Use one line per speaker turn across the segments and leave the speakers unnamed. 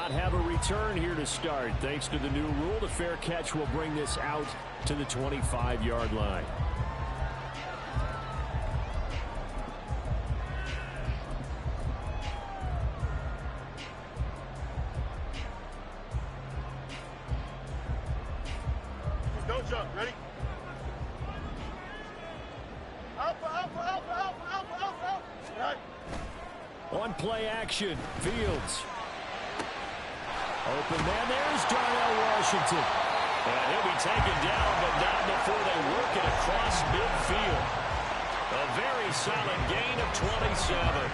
not have a return here to start. Thanks to the new rule, the fair catch will bring this out to the 25-yard line.
Don't jump. Ready? Up. Right.
On play action, Fields. Open man, there's Darnell Washington. And he'll be taken down, but not before they work it across midfield. A very solid gain of 27.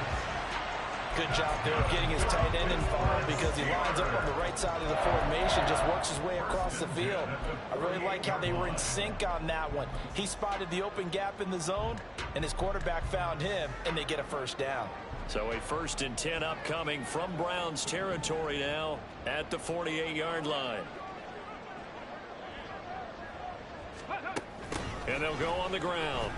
Good job there of getting his tight end involved because he lines up on the right side of the formation, just works his way across the field. I really like how they were in sync on that one. He spotted the open gap in the zone, and his quarterback found him, and they get a first down.
So a 1st and 10 upcoming from Browns territory now at the 48-yard line. And they'll go on the ground.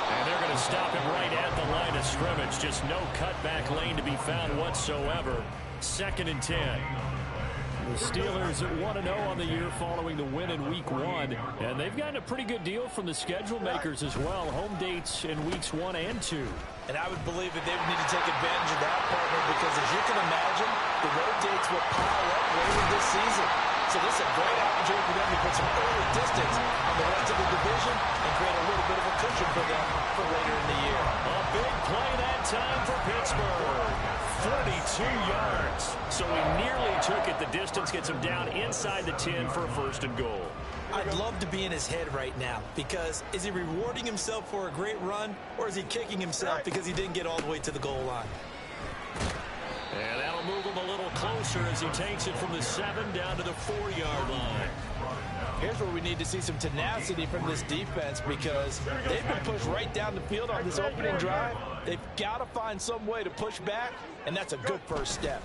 And they're going to stop him right at the line of scrimmage. Just no cutback lane to be found whatsoever. 2nd and 10. The Steelers at 1-0 on the year following the win in Week 1. And they've gotten a pretty good deal from the schedule makers as well. Home dates in Weeks 1 and 2.
And I would believe that they would need to take advantage of that, partner, because as you can imagine, the road dates will pile up later this season. So this is a great opportunity for them to put some early distance on the rest of the division and create a little bit of a cushion for them for later in the year.
A big play that time for Pittsburgh. 42 yards. So he nearly took it the distance, gets him down inside the 10 for a 1st and goal.
I'd love to be in his head right now because is he rewarding himself for a great run or is he kicking himself because he didn't get all the way to the goal line?
And that'll move him a little closer as he takes it from the 7 down to the 4-yard line.
Here's where we need to see some tenacity from this defense because they've been pushed right down the field on this opening drive. They've got to find some way to push back, and that's a good first step.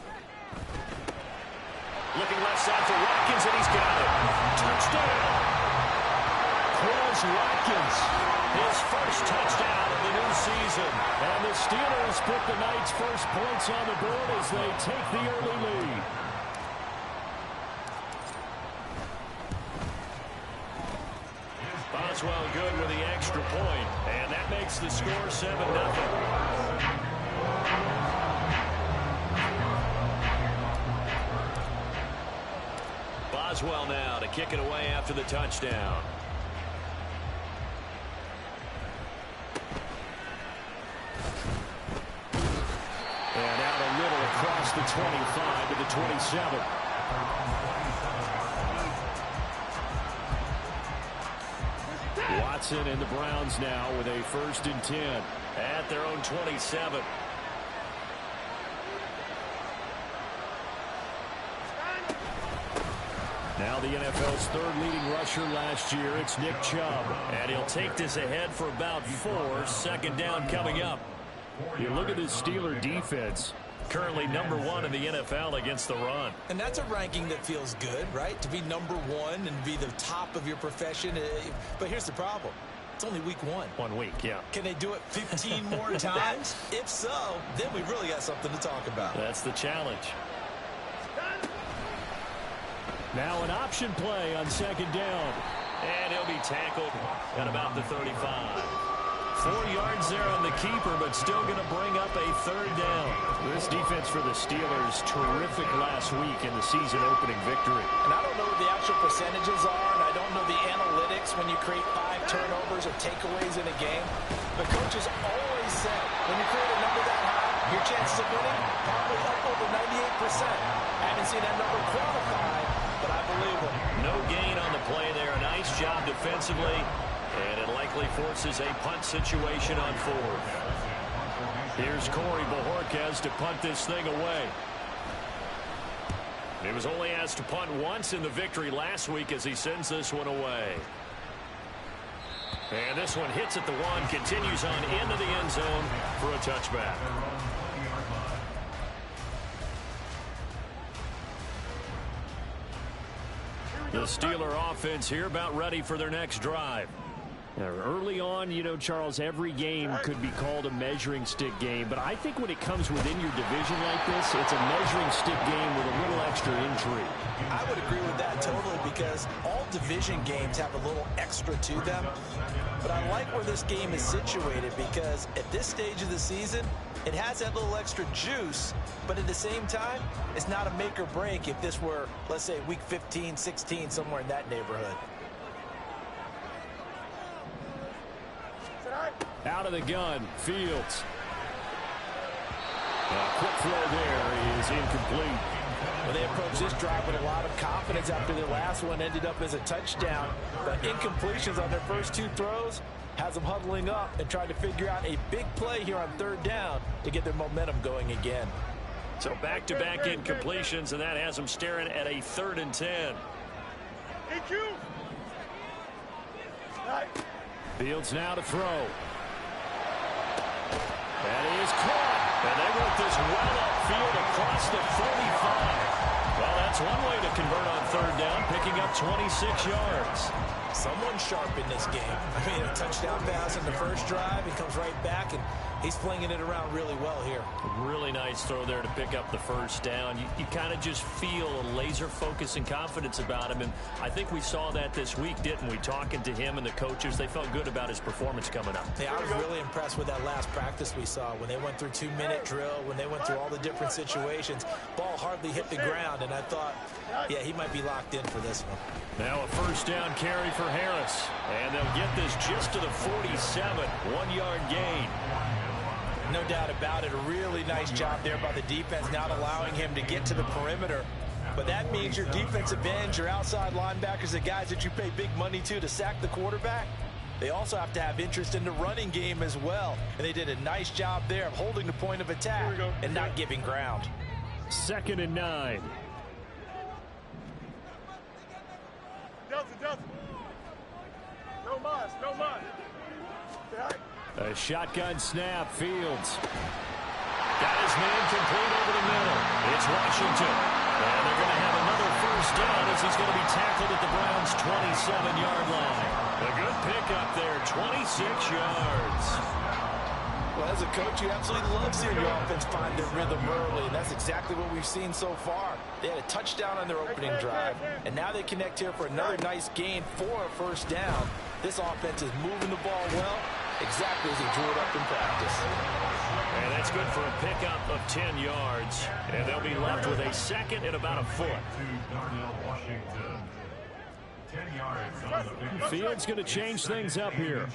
Looking left side for Watkins, and he's got it. Touchdown! Quez Watkins, his first touchdown of the new season. And the Steelers put the night's first points on the board as they take the early lead. Boswell good with the extra point, and that makes the score 7-0. Boswell now to kick it away after the touchdown. And out a little across the 25 to the 27. Watson and the Browns now with a 1st and 10 at their own 27. Now the NFL's 3rd leading rusher last year, it's Nick Chubb. And he'll take this ahead for about 4. 2nd down coming up. You look at this Steeler defense. Currently number 1 in the NFL against the run.
And that's a ranking that feels good, right? To be number 1 and be the top of your profession. But here's the problem. It's only week 1.
1 week, yeah.
Can they do it 15 more times? If so, then we've really got something to talk about.
That's the challenge. Now an option play on 2nd down. And he'll be tackled at about the 35. 4 yards there on the keeper, but still going to bring up a 3rd down. This defense for the Steelers, terrific last week in the season opening victory.
And I don't know what the actual percentages are, and I don't know the analytics when you create 5 turnovers or takeaways in a game. But coaches always said, when you create a number that high, your chances of winning probably up over 98%. I haven't seen that number qualified, but I believe it.
No gain on the play there. Nice job defensively. And it likely forces a punt situation on 4th. Here's Corey Bojorquez to punt this thing away. He was only asked to punt once in the victory last week as he sends this one away. And this one hits at the 1, continues on into the end zone for a touchback. The Steeler offense here about ready for their next drive. Early on, you know, Charles, every game could be called a measuring stick game. But I think when it comes within your division like this, it's a measuring stick game with a little extra intrigue.
I would agree with that totally, because all division games have a little extra to them. But I like where this game is situated, because at this stage of the season, it has that little extra juice, but at the same time, it's not a make or break if this were, let's say, week 15, 16, somewhere in that neighborhood.
Out of the gun, Fields. A quick throw there is incomplete.
Well, they approached this drive with a lot of confidence after their last one ended up as a touchdown. But incompletions on their first two throws has them huddling up and trying to figure out a big play here on third down to get their momentum going again.
So back-to-back incompletions, and that has them staring at a 3rd and 10. Fields now to throw. That is caught. And they work this well upfield across the 45. Well, that's one way to convert on third down, picking up 26 yards.
Someone sharp in this game. I mean, a touchdown pass in the first drive. He comes right back, and he's flinging it around really well here.
Really nice throw there to pick up the first down. You kind of just feel a laser focus and confidence about him, and I think we saw that this week, didn't we? Talking to him and the coaches, they felt good about his performance coming up.
Yeah, I was really impressed with that last practice we saw when they went through 2-minute drill, when they went through all the different situations. Ball hardly hit the ground, and I thought, yeah, he might be locked in for this one.
Now a first down carry for Harris, and they'll get this just to the 47, 1-yard gain.
No doubt about it. A really nice job there by the defense, not allowing him to get to the perimeter. But that means your defensive ends, your outside linebackers, the guys that you pay big money to sack the quarterback, they also have to have interest in the running game as well. And they did a nice job there of holding the point of attack and not giving ground.
2nd and 9.
No mas.
A shotgun snap, Fields. Got his man complete over the middle. It's Washington. And they're going to have another first down as he's going to be tackled at the Browns' 27-yard line. A good pickup there, 26 yards.
Well, as a coach, you absolutely love seeing your offense find their rhythm early, and that's exactly what we've seen so far. They had a touchdown on their opening drive, and now they connect here for another nice gain for a first down. This offense is moving the ball well, exactly as he drew it up in practice.
And that's good for a pickup of 10 yards, and they'll be left with a 2nd and about a foot. Fields going to change things up here.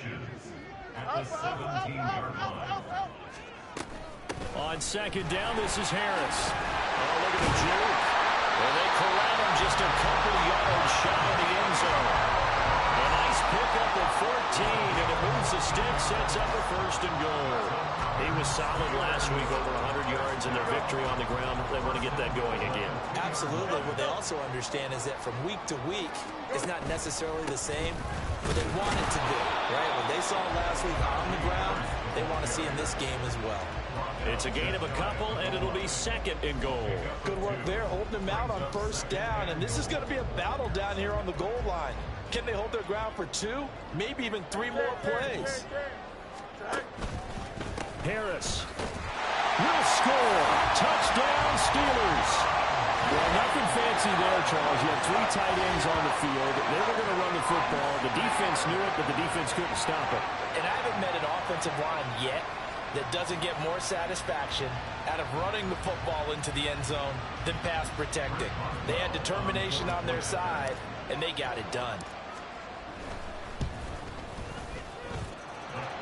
On 2nd down, this is Harris. Oh, look at the juke. And they corral him just a couple yards shy of the end zone. A nice pickup of 14, and it moves the stick, sets up a 1st and goal. He was solid last week, over 100 yards in their victory on the ground. They want to get that going again.
Absolutely. What they also understand is that from week to week, it's not necessarily the same, but they want it to be, right? When they saw it last week on the ground, they want to see in this game as well.
It's a gain of a couple, and it'll be 2nd and goal.
Good work there, holding them out on first down, and this is going to be a battle down here on the goal line. Can they hold their ground for 2, maybe even 3 more plays?
Harris will score. Touchdown, Steelers. Well, nothing fancy there, Charles. You had 3 tight ends on the field. They were going to run the football. The defense knew it, but the defense couldn't stop it.
And I haven't met an offensive line yet that doesn't get more satisfaction out of running the football into the end zone than pass protecting. They had determination on their side, and they got it done.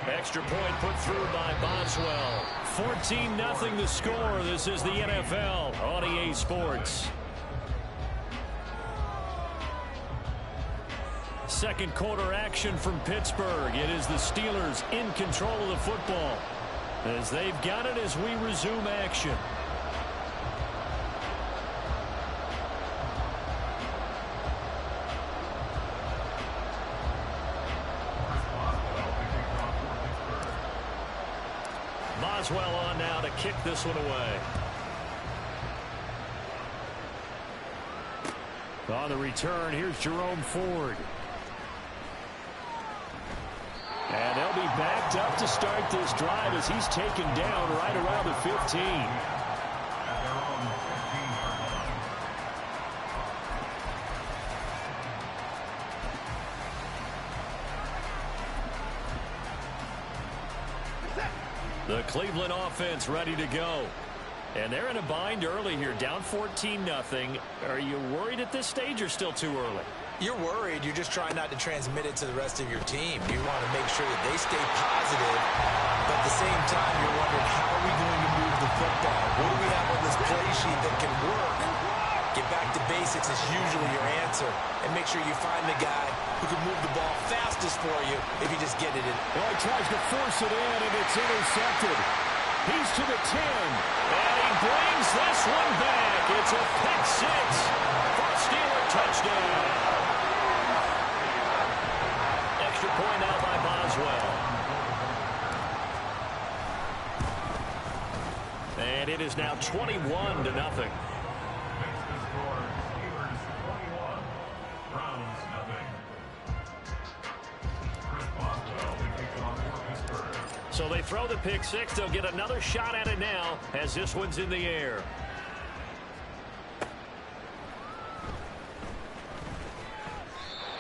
Extra point put through by Boswell. 14-0 the score. This is the NFL on EA Sports. 2nd quarter action from Pittsburgh. It is the Steelers in control of the football as they've got it as we resume action. Boswell on now to kick this one away. On the return, here's Jerome Ford. And they'll be backed up to start this drive as he's taken down right around the 15. The Cleveland offense ready to go. And they're in a bind early here, down 14-0. Are you worried at this stage or still too early?
You're worried. You're just trying not to transmit it to the rest of your team. You want to make sure that they stay positive, but at the same time, you're wondering, how are we going to move the football? What do we have on this play sheet that can work? Get back to basics is usually your answer, and make sure you find the guy who can move the ball fastest for you if you just get it in.
Well, he tries to force it in, and it's intercepted. He's to the 10, and he brings this one back. It's a pick six. First Steeler touchdown. Extra point out by Boswell. And it is now 21-0. So they throw the pick six. They'll get another shot at it now as this one's in the air.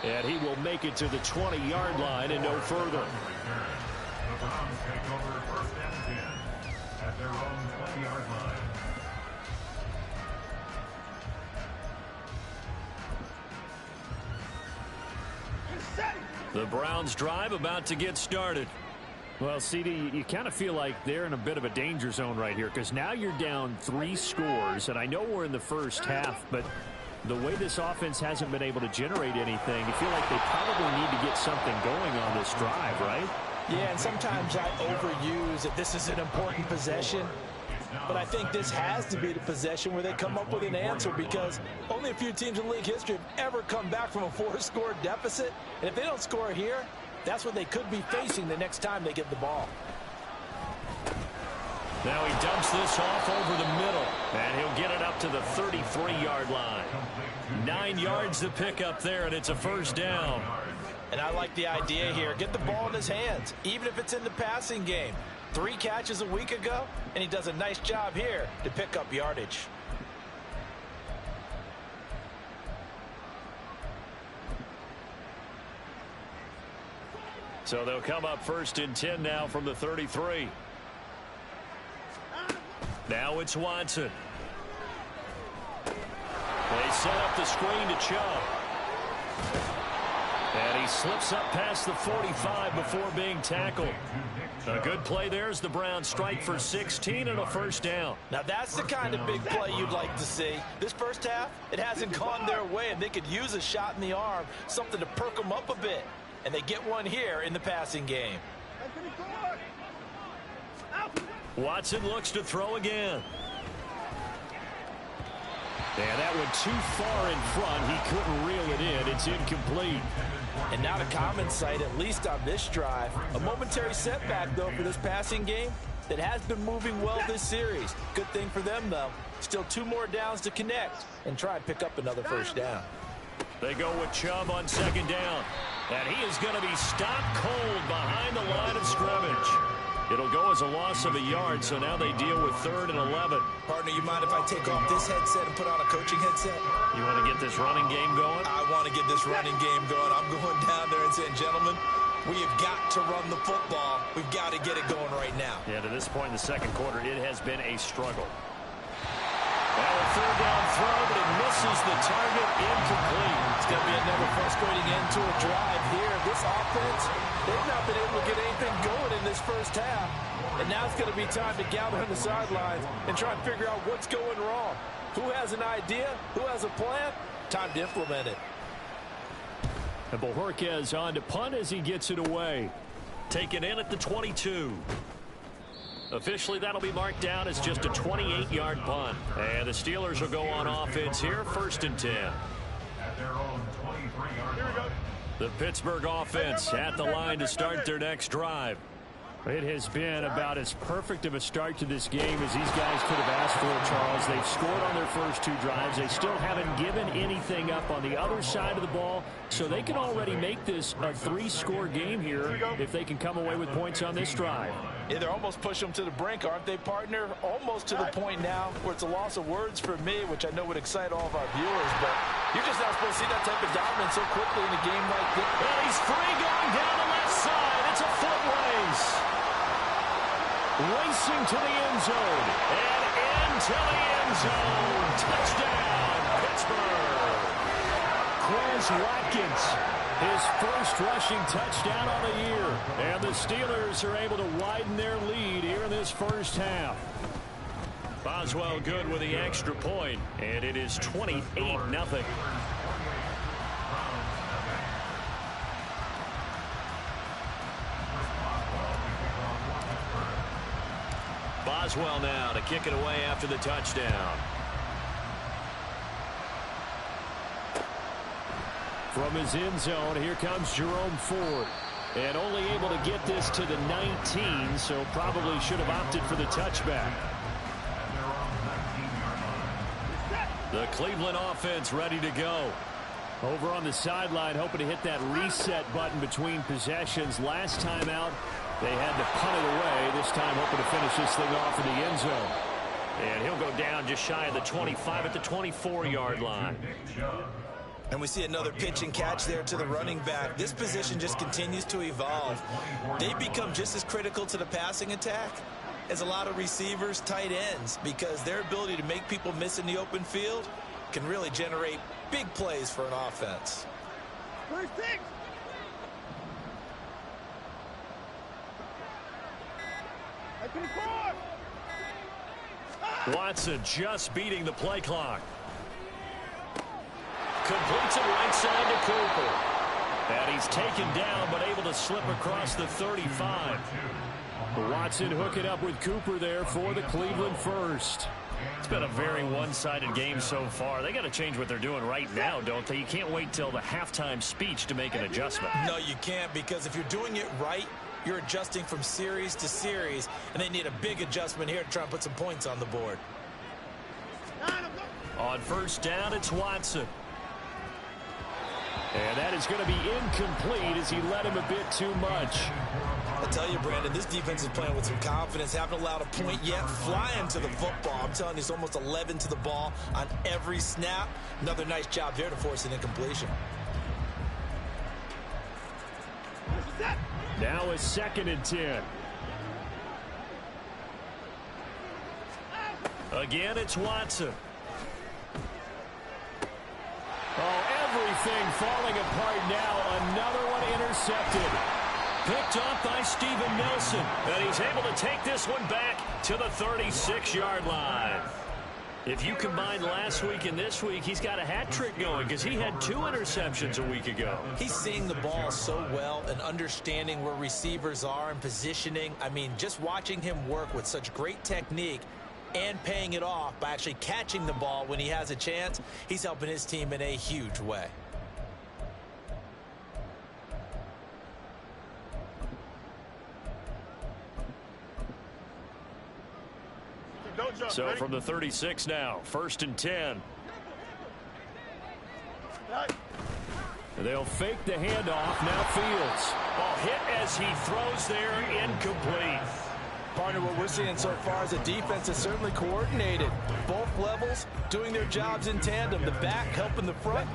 And he will make it to the 20-yard line and no further. The Browns drive about to get started. Well, CD, you kind of feel like they're in a bit of a danger zone right here because now you're down 3 scores, and I know we're in the first half, but the way this offense hasn't been able to generate anything, you feel like they probably need to get something going on this drive, right?
Yeah, and sometimes I overuse that this is an important possession, but I think this has to be the possession where they come up with an answer because only a few teams in league history have ever come back from a 4-score deficit, and if they don't score here, that's what they could be facing the next time they get the ball.
Now he dumps this off over the middle, and he'll get it up to the 33-yard line. 9 yards to pick up there, and it's a first down.
And I like the idea here. Get the ball in his hands, even if it's in the passing game. 3 catches a week ago, and he does a nice job here to pick up yardage.
So they'll come up first and 10 now from the 33. Now it's Watson. They set up the screen to Chubb. And he slips up past the 45 before being tackled. A good play there as the Browns strike for 16 and a first down.
Now that's the kind of big play you'd like to see. This first half, it hasn't gone their way, and they could use a shot in the arm, something to perk them up a bit. And they get one here in the passing game.
Watson looks to throw again. And that one too far in front. He couldn't reel it in. It's incomplete.
And not a common sight, at least on this drive. A momentary setback, though, for this passing game that has been moving well this series. Good thing for them, though. Still 2 more downs to connect and try and pick up another first down.
They go with Chubb on second down. And he is going to be stopped cold behind the line of scrimmage. It'll go as a loss of a yard, so now they deal with 3rd and 11.
Partner, you mind if I take off this headset and put on a coaching headset?
You want to get this running game going?
I want to get this running game going. I'm going down there and saying, gentlemen, we have got to run the football. We've got to get it going right now.
Yeah, to this point in the second quarter, it has been a struggle. Well, a 3rd down throw, but it misses the target, incomplete.
It's going to be another frustrating end to a drive here. This offense, they've not been able to get anything going in this first half. And now it's going to be time to gather on the sidelines and try and figure out what's going wrong. Who has an idea? Who has a plan? Time to implement it.
And Bojorquez on to punt as he gets it away. Taken in at the 22. Officially, that'll be marked down as just a 28-yard punt. And the Steelers will go on offense here, 1st and 10. The Pittsburgh offense at the line to start their next drive. It has been about as perfect of a start to this game as these guys could have asked for, Charles. They've scored on their first 2 drives. They still haven't given anything up on the other side of the ball, so they can already make this a 3-score game here if they can come away with points on this drive.
Yeah, they're almost pushing them to the brink, aren't they, partner? Almost to the point now where it's a loss of words for me, which I know would excite all of our viewers, but you're just not supposed to see that type of dominance so quickly in a game like this.
And he's free going down the left side. It's a foot race. Racing to the end zone. And into the end zone. Touchdown, Pittsburgh. Quez Watkins, his first rushing touchdown on the year. And the Steelers are able to widen their lead here in this first half. Boswell good with the extra point, and it is 28-0. Boswell now to kick it away after the touchdown. From his end zone, here comes Jerome Ford. And only able to get this to the 19, so probably should have opted for the touchback. The Cleveland offense ready to go. Over on the sideline, hoping to hit that reset button between possessions. Last time out, they had to punt it away. This time hoping to finish this thing off in the end zone. And he'll go down just shy of the 25 at the 24-yard line.
And we see another pitch and catch there to the running back. This position just continues to evolve. They become just as critical to the passing attack as a lot of receivers, tight ends, because their ability to make people miss in the open field can really generate big plays for an offense.
First six.
Watson just beating the play clock. Completes it right side to Cooper. And he's taken down, but able to slip across the 35. Watson hooking up with Cooper there for the Cleveland first. It's been a very one-sided game so far. They got to change what they're doing right now, don't they? You can't wait till the halftime speech to make an adjustment.
No, you can't, because if you're doing it right, you're adjusting from series to series, and they need a big adjustment here to try and put some points on the board.
On first down, it's Watson. And that is going to be incomplete as he led him a bit too much.
I tell you, Brandon, this defense is playing with some confidence. Haven't allowed a point yet. Flying to the football. I'm telling you, it's almost 11 to the ball on every snap. Another nice job there to force an incompletion.
Now a 2nd and 10. Again, it's Watson. Oh, everything falling apart now. Another one intercepted. Picked off by Steven Nelson. And he's able to take this one back to the 36-yard line. If you combine last week and this week, he's got a hat trick going because he had 2 interceptions a week ago.
He's seeing the ball so well and understanding where receivers are and positioning. I mean, just watching him work with such great technique and paying it off by actually catching the ball when he has a chance, he's helping his team in a huge way.
So from the 36 now, 1st and 10. They'll fake the handoff. Now Fields. Ball hit as he throws there, incomplete.
Partner, what we're seeing so far is a defense that's certainly coordinated. Both levels doing their jobs in tandem. The back helping the front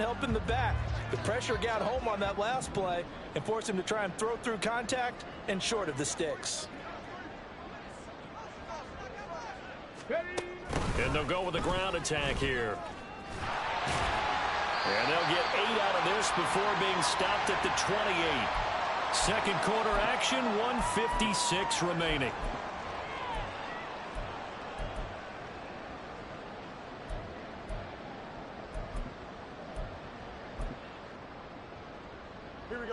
helping the back. The pressure got home on that last play and forced him to try and throw through contact and short of the sticks.
And they'll go with the ground attack here. And they'll get 8 out of this before being stopped at the 28. Second quarter action, 1:56 remaining.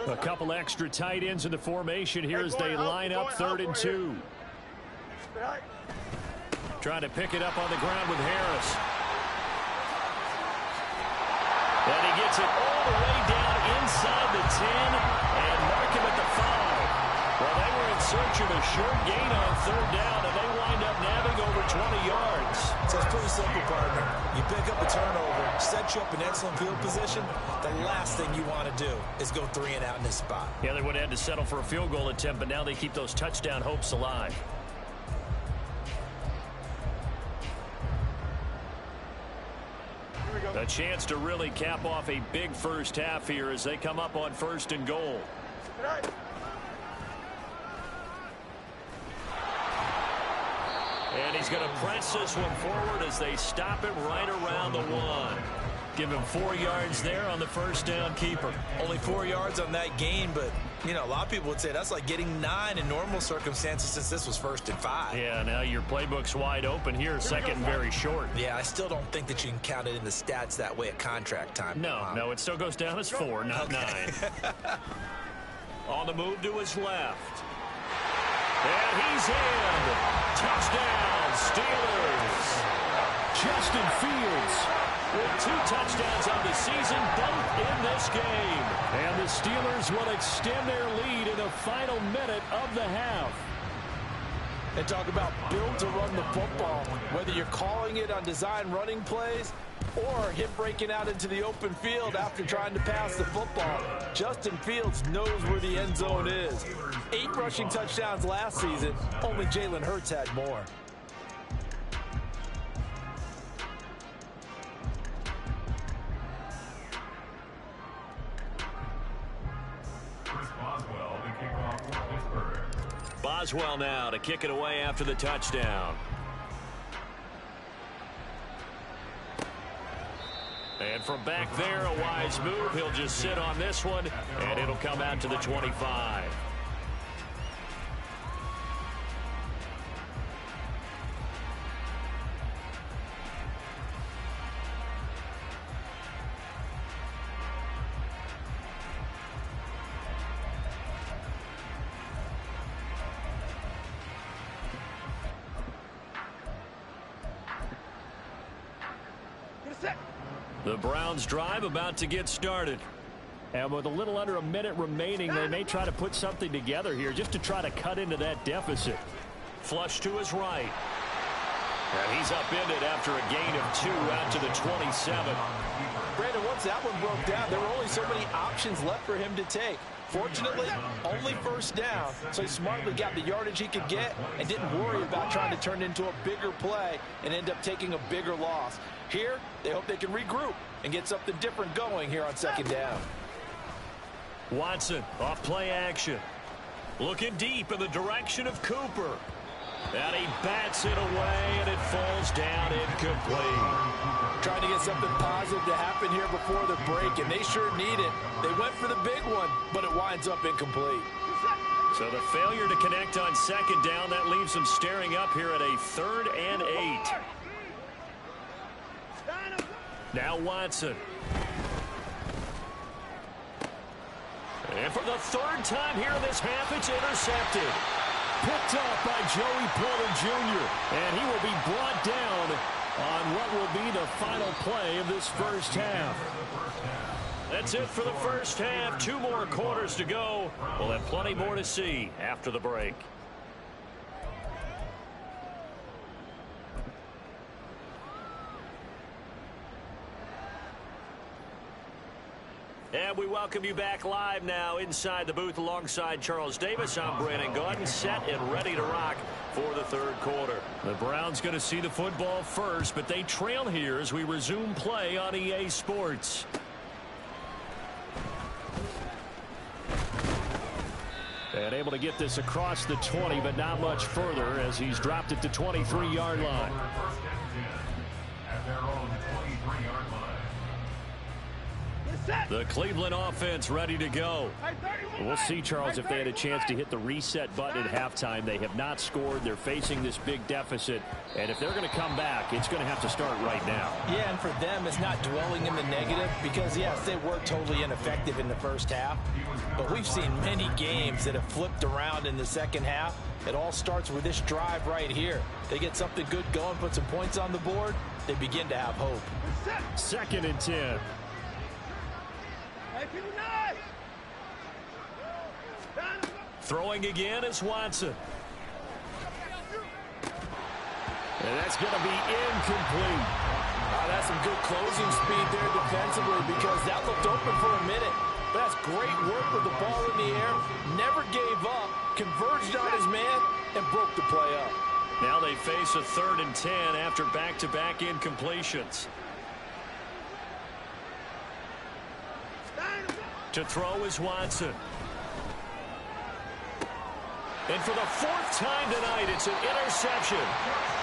A couple extra tight ends in the formation here as they line up 3rd and 2. Trying to pick it up on the ground with Harris. And he gets it all the way down inside the 10 and mark him at the 5. Well, they were in searching a short gain on third down, and they wind up nabbing over 20 yards.
So it's pretty simple, partner. You pick up a turnover, set you up in excellent field position. The last thing you want to do is go 3 and out in this spot.
Yeah, they would have had to settle for a field goal attempt, but now they keep those touchdown hopes alive. A chance to really cap off a big first half here as they come up on 1st and goal. And he's going to press this one forward as they stop him right around the 1. Give him 4 yards there on the first down keeper.
Only 4 yards on that gain, but, you know, a lot of people would say that's like getting 9 in normal circumstances since this was 1st and 5.
Yeah, now your playbook's wide open here, second and very short.
Yeah, I still don't think that you can count it in the stats that way at contract time.
No, it still goes down as 4, not 9. On the move to his left. And he's in. Touchdown, Steelers. Justin Fields with 2 touchdowns on the season, both in this game. And the Steelers will extend their lead in the final minute of the half.
And talk about build to run the football. Whether you're calling it on design running plays or him breaking out into the open field after trying to pass the football, Justin Fields knows where the end zone is. 8 rushing touchdowns last season. Only Jalen Hurts had more.
Boswell now to kick it away after the touchdown. And from back there, a wise move. He'll just sit on this one, and it'll come out to the 25. The Browns drive about to get started. And with a little under a minute remaining, they may try to put something together here just to try to cut into that deficit. Flush to his right. And he's upended after a gain of 2 out to the 27.
Brandon, once that one broke down, there were only so many options left for him to take. Fortunately, only first down, so he smartly got the yardage he could get and didn't worry about trying to turn it into a bigger play and end up taking a bigger loss. Here, they hope they can regroup and get something different going here on 2nd down.
Watson off play action. Looking deep in the direction of Cooper. And he bats it away, and it falls down incomplete.
Trying to get something positive to happen here before the break, and they sure need it. They went for the big one, but it winds up incomplete.
So the failure to connect on 2nd down, that leaves them staring up here at a 3rd and 8. Now Watson. And for the 3rd time here in this half, it's intercepted. Picked up by Joey Porter Jr. And he will be brought down on what will be the final play of this first half. That's it for the first half. 2 more quarters to go. We'll have plenty more to see after the break. And we welcome you back live now inside the booth alongside Charles Davis. I'm Brandon Gaudin, set and ready to rock for the 3rd quarter. The Browns going to see the football first, but they trail here as we resume play on EA Sports. And able to get this across the 20, but not much further as he's dropped it to 23-yard line. The Cleveland offense ready to go. We'll see, Charles, if they had a chance to hit the reset button at halftime. They have not scored. They're facing this big deficit. And if they're going to come back, it's going to have to start right now.
Yeah, and for them, it's not dwelling in the negative because, yes, they were totally ineffective in the first half. But we've seen many games that have flipped around in the second half. It all starts with this drive right here. They get something good going, put some points on the board, they begin to have hope.
2nd and 10. Throwing again is Watson. And that's going to be incomplete.
That's some good closing speed there defensively because that looked open for a minute. That's great work with the ball in the air. Never gave up, converged on his man, and broke the play up.
Now they face a 3rd and 10 after back-to-back incompletions. To throw is Watson. And for the 4th time tonight, it's an interception.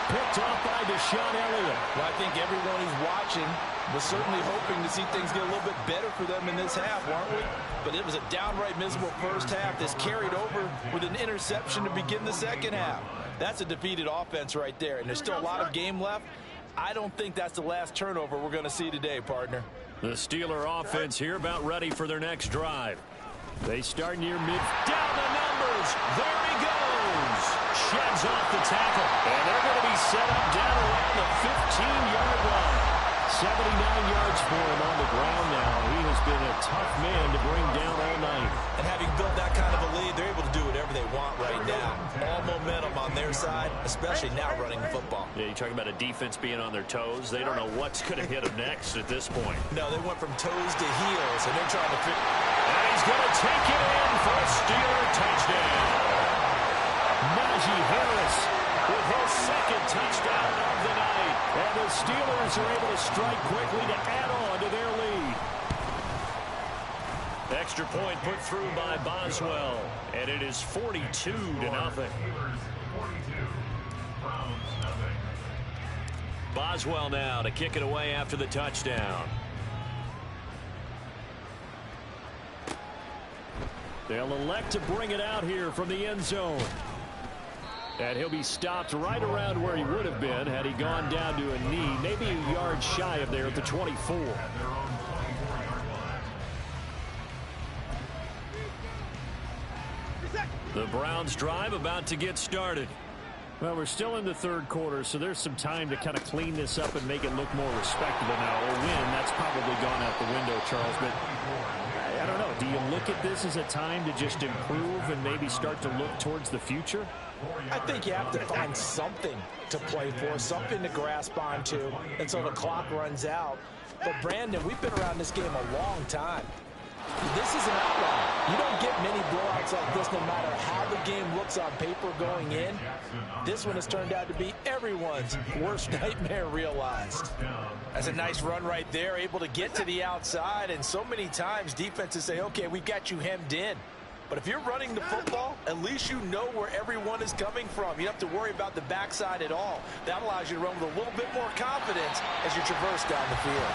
Picked off by Deshaun Elliott.
Well, I think everyone who's watching was certainly hoping to see things get a little bit better for them in this half, weren't we? But it was a downright miserable first half. This carried over with an interception to begin the second half. That's a defeated offense right there, and there's still a lot of game left. I don't think that's the last turnover we're going to see today, partner.
The Steeler offense here about ready for their next drive. They start near mid. Down the numbers. There he goes. Sheds off the tackle. And they're going to be set up down around the 15-yard line. 79 yards for him on the ground now. He has been a tough man to bring down all night.
And having built that kind of a lead, they're able to do whatever they want right now. All momentum on their side, especially now running the football.
Yeah, you're talking about a defense being on their toes. They don't know what's going to hit them next at this point.
No, they went from toes to heels, and they're trying to figure.
And he's going to take it in for a Steeler touchdown. Najee Harris with his 2nd touchdown of the night. And the Steelers are able to strike quickly to add on to their lead. Extra point put through by Boswell. And it is 42-0. Boswell now to kick it away after the touchdown. They'll elect to bring it out here from the end zone. And he'll be stopped right around where he would have been had he gone down to a knee, maybe a yard shy of there at the 24. The Browns drive about to get started. Well, we're still in the 3rd quarter, so there's some time to kind of clean this up and make it look more respectable now. A win, that's probably gone out the window, Charles, but I don't know. Do you look at this as a time to just improve and maybe start to look towards the future?
I think you have to find something to play for, something to grasp onto until the clock runs out. But, Brandon, we've been around this game a long time. This is an outlier. You don't get many blowouts like this no matter how the game looks on paper going in. This one has turned out to be everyone's worst nightmare realized. That's a nice run right there, able to get to the outside, and so many times defenses say, okay, we've got you hemmed in. But if you're running the football, at least you know where everyone is coming from. You don't have to worry about the backside at all. That allows you to run with a little bit more confidence as you traverse down the field.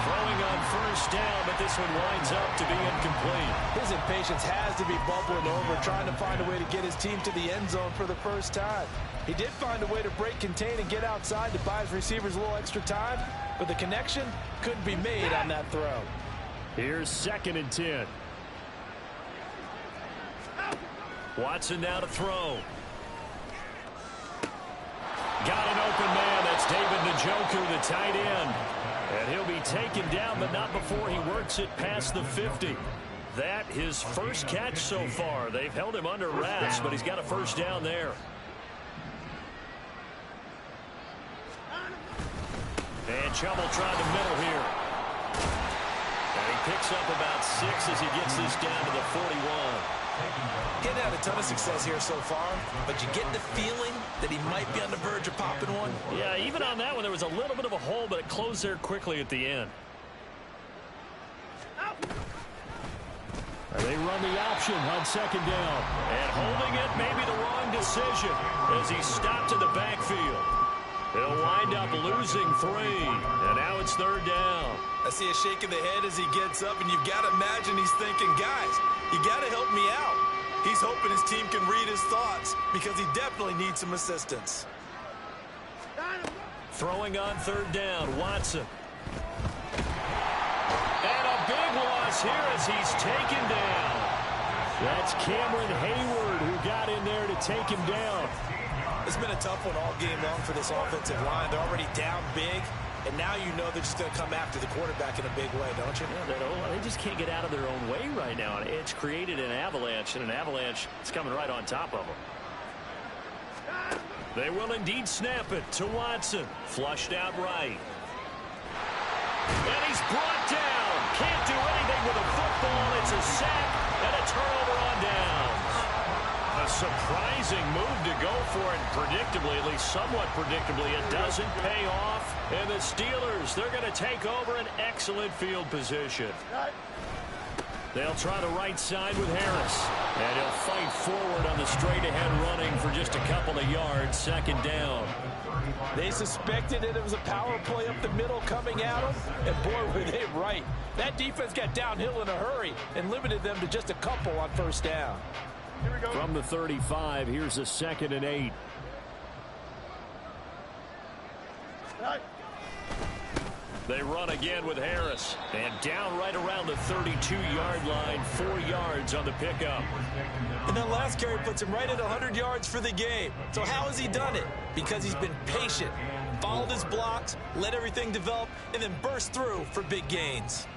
Throwing on 1st down, but this one winds up to be incomplete.
His impatience has to be bubbling over, trying to find a way to get his team to the end zone for the first time. He did find a way to break, contain, and get outside to buy his receivers a little extra time, but the connection couldn't be made on that throw.
Here's 2nd and 10. Watson now to throw. Got an open man. That's David Njoku, the tight end. And he'll be taken down, but not before he works it past the 50. That his first catch so far. They've held him under wraps, but he's got a 1st down there. And Chummel tried the middle here. And he picks up about 6 as he gets this down to the 41.
Getting had a ton of success here so far, but you get the feeling that he might be on the verge of popping one.
Yeah, even on that one, there was a little bit of a hole, but it closed there quickly at the end. They run the option on 2nd down. And holding it may be the wrong decision as he stopped in the backfield. He'll wind up losing 3. And now it's 3rd down.
I see a shake of the head as he gets up, and you've got to imagine he's thinking, guys, you got to help me out. He's hoping his team can read his thoughts because he definitely needs some assistance.
Throwing on 3rd down, Watson. And a big loss here as he's taken down. That's Cameron Hayward who got in there to take him down.
It's been a tough one all game long for this offensive line. They're already down big, and now you know they're just going to come after the quarterback in a big way, don't you?
Yeah, they just can't get out of their own way right now. It's created an avalanche, and an avalanche is coming right on top of them. They will indeed snap it to Watson. Flushed out right. And he's brought down. Can't do anything with a football. It's a sack and a turnover on downs. A surprising move to go for it. Predictably, at least somewhat predictably, it doesn't pay off. And the Steelers, they're going to take over an excellent field position. They'll try the right side with Harris. And he'll fight forward on the straight-ahead running for just a couple of yards. Second down.
They suspected it was a power play up the middle coming at them, and boy, were they right. That defense got downhill in a hurry and limited them to just a couple on first down.
Here we go.
From the 35, here's a 2nd and 8.
Right.
They run again with Harris. And down right around the 32-yard line, 4 yards on the pickup.
And that last carry puts him right at 100 yards for the game. So how has he done it? Because he's been patient, followed his blocks, let everything develop, and then burst through for big gains.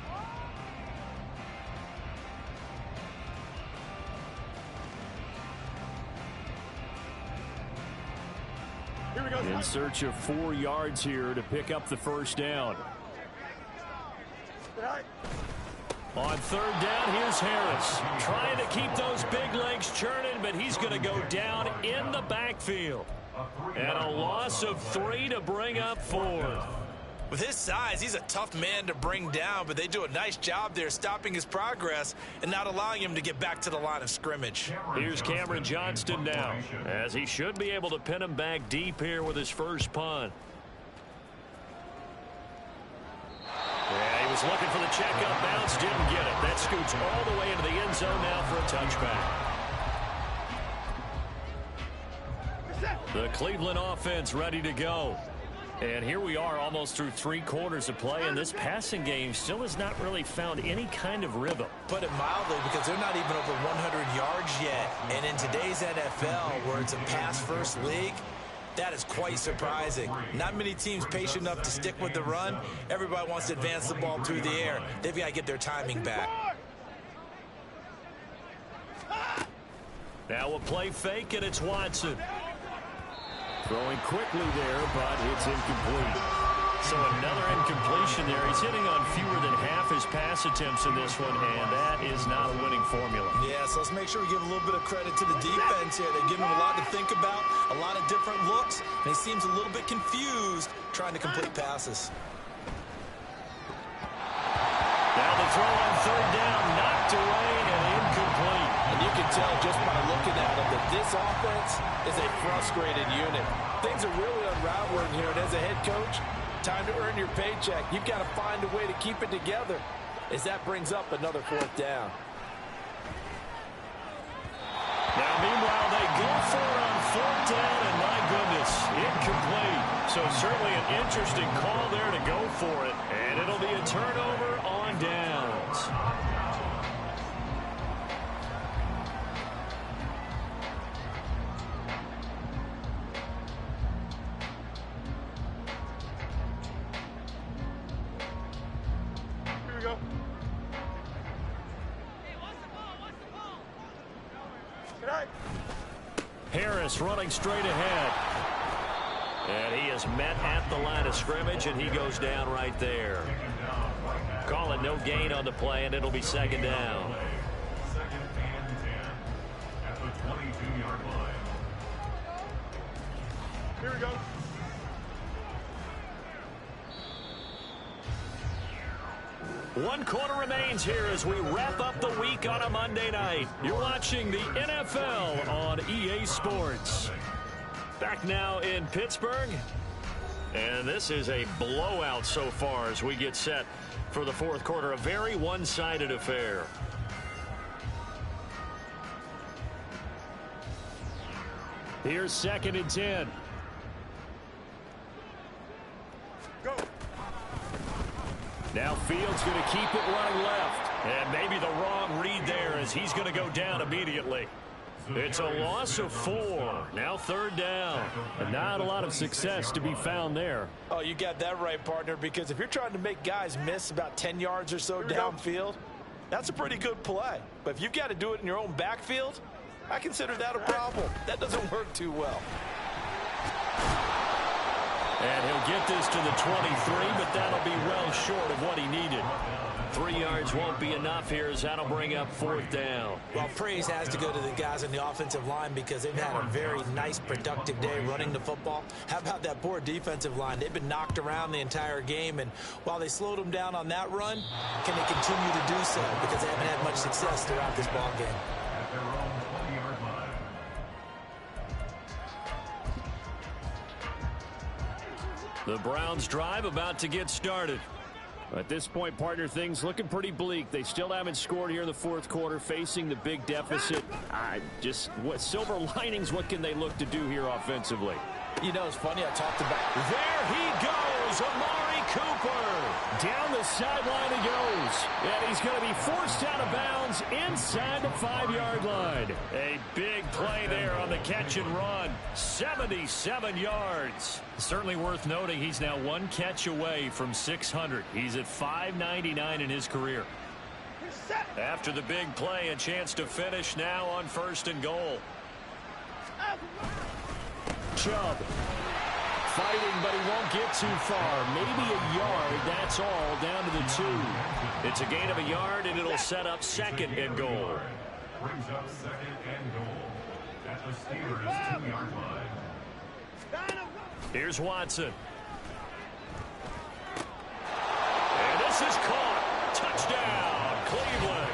Here we go.
In search of 4 yards here to pick up the first down.
Right.
On third down, here's Harris. Trying to keep those big legs churning, but he's going to go down in the backfield. And a loss of 3 to bring up 4.
With his size, he's a tough man to bring down, but they do a nice job there stopping his progress and not allowing him to get back to the line of scrimmage.
Here's Cameron Johnston now, as he should be able to pin him back deep here with his first punt. Yeah, he was looking for the checkup bounce, didn't get it. That scoots all the way into the end zone now for a touchback. The Cleveland offense ready to go. And here we are almost through 3 quarters of play, and this passing game still has not really found any kind of rhythm.
Put it mildly, because they're not even over 100 yards yet. And in today's NFL, where it's a pass-first league, that is quite surprising. Not many teams patient enough to stick with the run. Everybody wants to advance the ball through the air. They've got to get their timing back.
Now a play fake, and it's Watson. Throwing quickly there, but it's incomplete. So another incompletion there. He's hitting on fewer than half his pass attempts in this one, and that is not a winning formula.
Yeah, so let's make sure we give a little bit of credit to the defense here. They're giving him a lot to think about, a lot of different looks, and he seems a little bit confused trying to complete passes.
Now the throw on third down, knocked away and incomplete.
And you can tell just by looking at him that this offense is a frustrated unit. Things are really unraveling here, and as a head coach, time to earn your paycheck. You've got to find a way to keep it together as that brings up another 4th down.
Now, meanwhile, they go for it on 4th down, and my goodness, incomplete. So certainly an interesting call there to go for it, and it'll be a turnover on downs.
Here we go. Right.
Harris running straight ahead. And he is met at the line of scrimmage, and he goes down right there. Call it no gain on the play, and it'll be 2nd down.
Here we go.
One quarter remains here as we wrap up the week on a Monday night. You're watching the NFL on EA Sports. Back now in Pittsburgh. And this is a blowout so far as we get set for the 4th quarter. A very one-sided affair. Here's 2nd and 10.
Go.
Now Fields going to keep it running left. And maybe the wrong read there as he's going to go down immediately. It's a loss of 4. Now 3rd down. And not a lot of success to be found there.
Oh, you got that right, partner, because if you're trying to make guys miss about 10 yards or so downfield, that's a pretty good play. But if you've got to do it in your own backfield, I consider that a problem. That doesn't work too well.
And he'll get this to the 23, but that'll be well short of what he needed. 3 yards won't be enough here as that'll bring up 4th down.
Well, praise has to go to the guys on the offensive line because they've had a very nice, productive day running the football. How about that poor defensive line? They've been knocked around the entire game, and while they slowed them down on that run, can they continue to do so because they haven't had much success throughout this ball game?
The Browns drive about to get started. At this point, partner, things looking pretty bleak. They still haven't scored here in the 4th quarter, facing the big deficit. What silver linings, what can they look to do here offensively?
You know, it's funny, I talked about
There he goes, Amari Cooper. Down the sideline he goes. And he's going to be forced out of bounds inside the 5-yard line. A big play there on the catch and run. 77 yards. Certainly worth noting he's now 1 catch away from 600. He's at 599 in his career. After the big play, a chance to finish now on 1st and goal. Chubb fighting, but he won't get too far. Maybe a yard, that's all, down to the 2. It's a gain of a yard, and it'll set up 2nd and goal.
Brings up 2nd and goal at the Steelers' 2-yard line.
Here's Watson. And this is caught. Touchdown, Cleveland.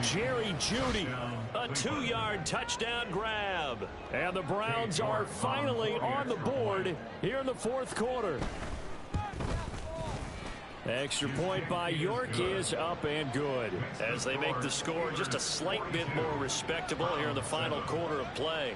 Jerry Jeudy, a 2-yard touchdown grab. And the Browns are finally on the board here in the 4th quarter. Extra point by York is up and good as they make the score just a slight bit more respectable here in the final quarter of play.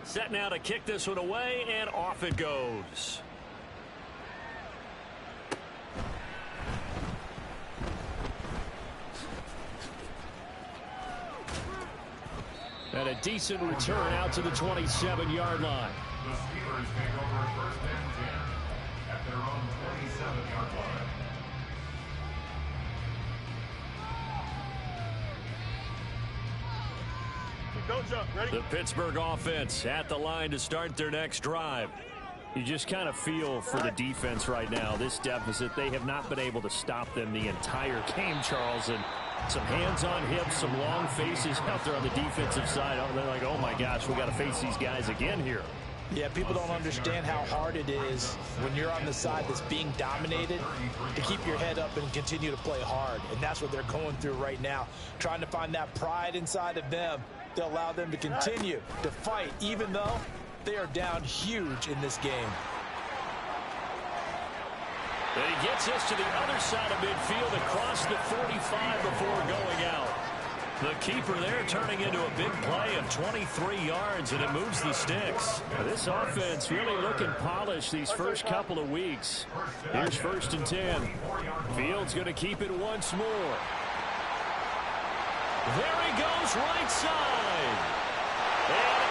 Set now to kick this one away, and off it goes. And a decent return out to the 27-yard line.
The Steelers take over 1st and 10 at their own 27-yard line.
Don't jump. Ready?
The Pittsburgh offense at the line to start their next drive. You just kind of feel for the defense right now. This deficit, they have not been able to stop them the entire game, Charles. And some hands on hips, some long faces out there on the defensive side. They're like, oh, my gosh, we got to face these guys again here.
Yeah, people don't understand how hard it is when you're on the side that's being dominated to keep your head up and continue to play hard. And that's what they're going through right now, trying to find that pride inside of them to allow them to continue to fight, even though they are down huge in this game.
And he gets us to the other side of midfield across the 45 before going out. The keeper there turning into a big play of 23 yards, and it moves the sticks. This offense really looking polished these first couple of weeks. Here's 1st and 10. Fields going to keep it once more. There he goes, right side. And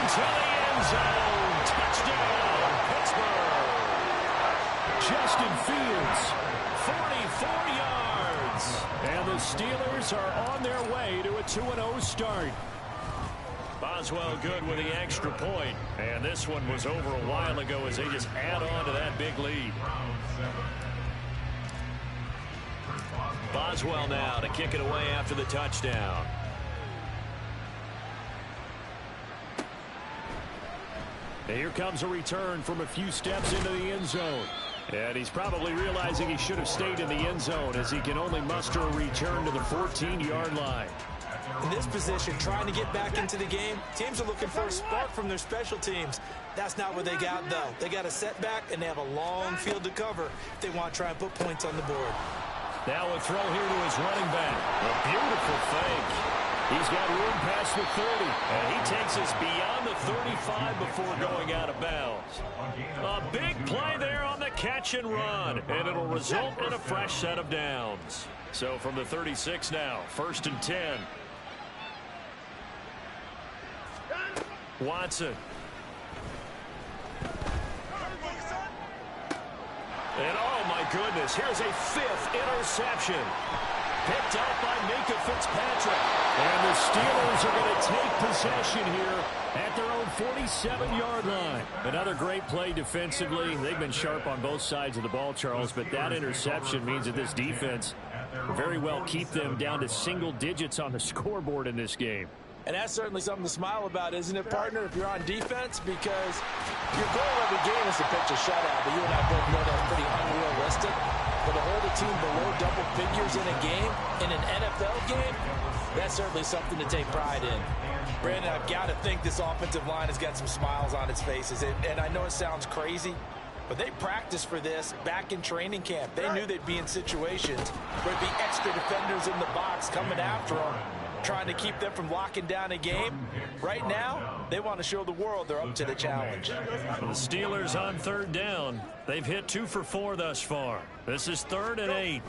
into the end zone. Touchdown, Pittsburgh. Justin Fields, 44 yards. And the Steelers are on their way to a 2-0 start. Boswell good with the extra point. And this one was over a while ago as they just add on to that big lead. Boswell now to kick it away after the touchdown. And here comes a return from a few steps into the end zone. And he's probably realizing he should have stayed in the end zone as he can only muster a return to the 14-yard line.
In this position, trying to get back into the game, teams are looking for a spark from their special teams. That's not what they got, though. They got a setback, and they have a long field to cover if they want to try and put points on the board.
Now a throw here to his running back. A beautiful fake. He's got room past the 30, and he takes us beyond the 35 before going out of bounds. A big play there on the catch and run, and it'll result in a fresh set of downs. So from the 36 now, 1st and 10. Watson. And oh my goodness, here's a 5th interception. Picked up by Minka Fitzpatrick. And the Steelers are going to take possession here at their own 47-yard line. Another great play defensively. They've been sharp on both sides of the ball, Charles, but that interception means that this defense will very well keep them down to single digits on the scoreboard in this game.
And that's certainly something to smile about, isn't it, partner, if you're on defense? Because your goal every game is to pitch a shutout, but you and I both know that's pretty unrealistic. But to hold a team below double figures in a game, in an NFL game, that's certainly something to take pride in. Brandon, I've got to think this offensive line has got some smiles on its faces. And I know it sounds crazy, but they practiced for this back in training camp. They knew they'd be in situations where there'd be extra defenders in the box coming after them, trying to keep them from locking down a game. Right now, they want to show the world they're up to the challenge.
The Steelers on 3rd down. They've hit 2 for 4 thus far. This is 3rd and 8.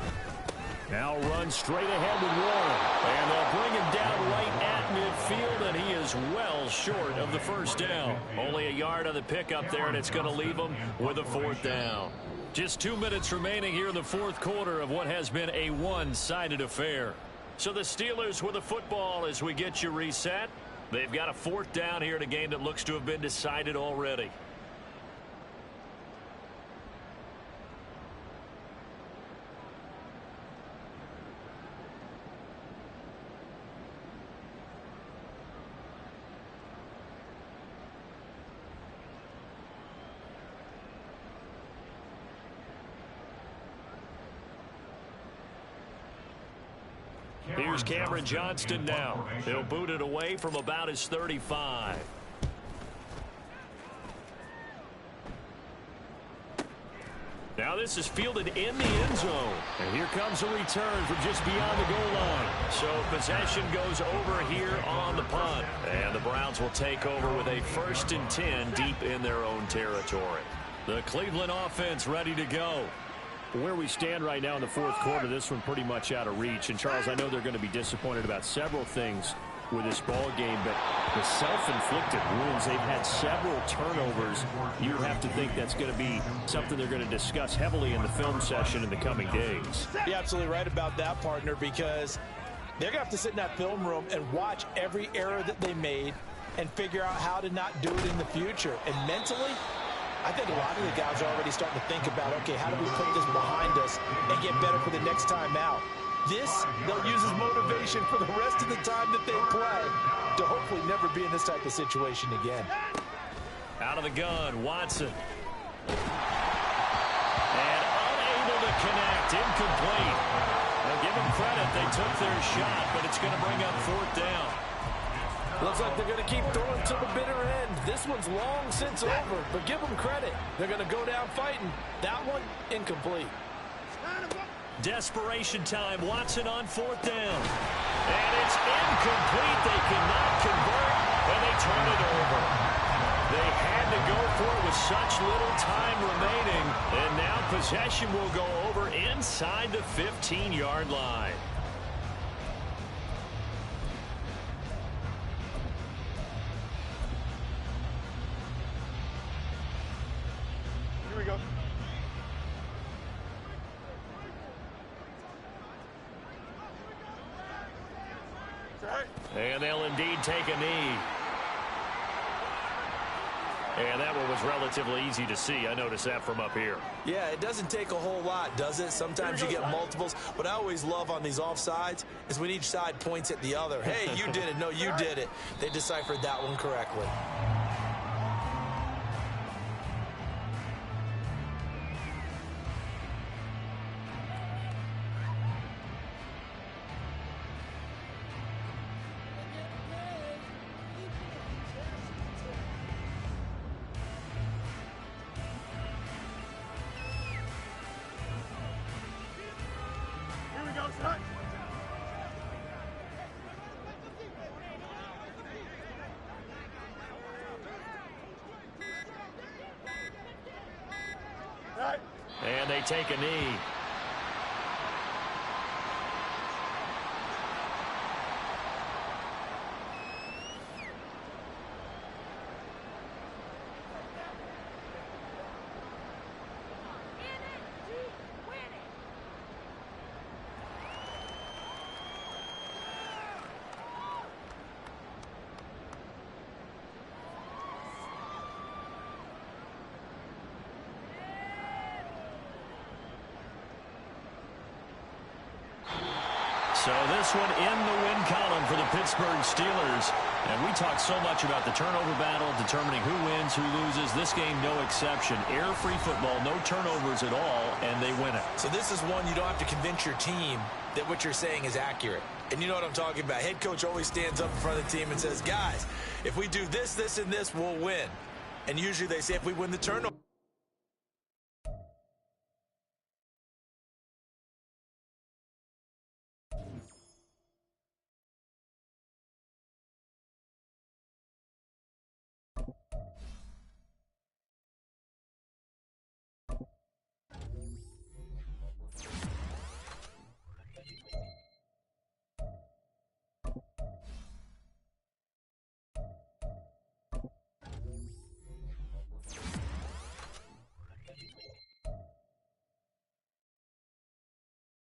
Now run straight ahead with Warren. And they'll bring him down right at midfield, and he is well short of the 1st down. Only a yard on the pickup there, and it's going to leave him with a 4th down. Just 2 minutes remaining here in the 4th quarter of what has been a one-sided affair. So the Steelers with the football as we get you reset. They've got a 4th down here in a game that looks to have been decided already. Here's Cameron Johnston now. He'll boot it away from about his 35. Now this is fielded in the end zone. And here comes a return from just beyond the goal line. So possession goes over here on the punt. And the Browns will take over with a 1st and 10 deep in their own territory. The Cleveland offense ready to go. Where we stand right now in the 4th quarter, this one pretty much out of reach. And, Charles, I know they're going to be disappointed about several things with this ball game, but the self-inflicted wounds, they've had several turnovers. You have to think that's going to be something they're going to discuss heavily in the film session in the coming days.
You're absolutely right about that, partner, because they're going to have to sit in that film room and watch every error that they made and figure out how to not do it in the future. And mentally, I think a lot of the guys are already starting to think about, okay, how do we put this behind us and get better for the next time out? This, they'll use as motivation for the rest of the time that they play to hopefully never be in this type of situation again.
Out of the gun, Watson. And unable to connect, incomplete. Now give them credit, they took their shot, but it's going to bring up 4th down.
Looks like they're going to keep throwing to the bitter end. This one's long since over, but give them credit. They're going to go down fighting. That one, incomplete.
Desperation time. Watson on 4th down. And it's incomplete. They cannot convert, and they turn it over. They had to go for it with such little time remaining, and now possession will go over inside the 15-yard line.
Here we go.
And they'll indeed take a knee. And that one was relatively easy to see. I noticed that from up here.
Yeah, it doesn't take a whole lot, does it? Sometimes you get multiples. What I always love on these offsides is when each side points at the other. Hey, you did it. No, you did it. They deciphered that one correctly.
and they take a knee. So this one in the win column for the Pittsburgh Steelers. And we talk so much about the turnover battle, determining who wins, who loses. This game, no exception. Air-free football, no turnovers at all, and they win it.
So this is one you don't have to convince your team that what you're saying is accurate. And you know what I'm talking about. Head coach always stands up in front of the team and says, guys, if we do this, this, and this, we'll win. And usually they say if we win the turnover.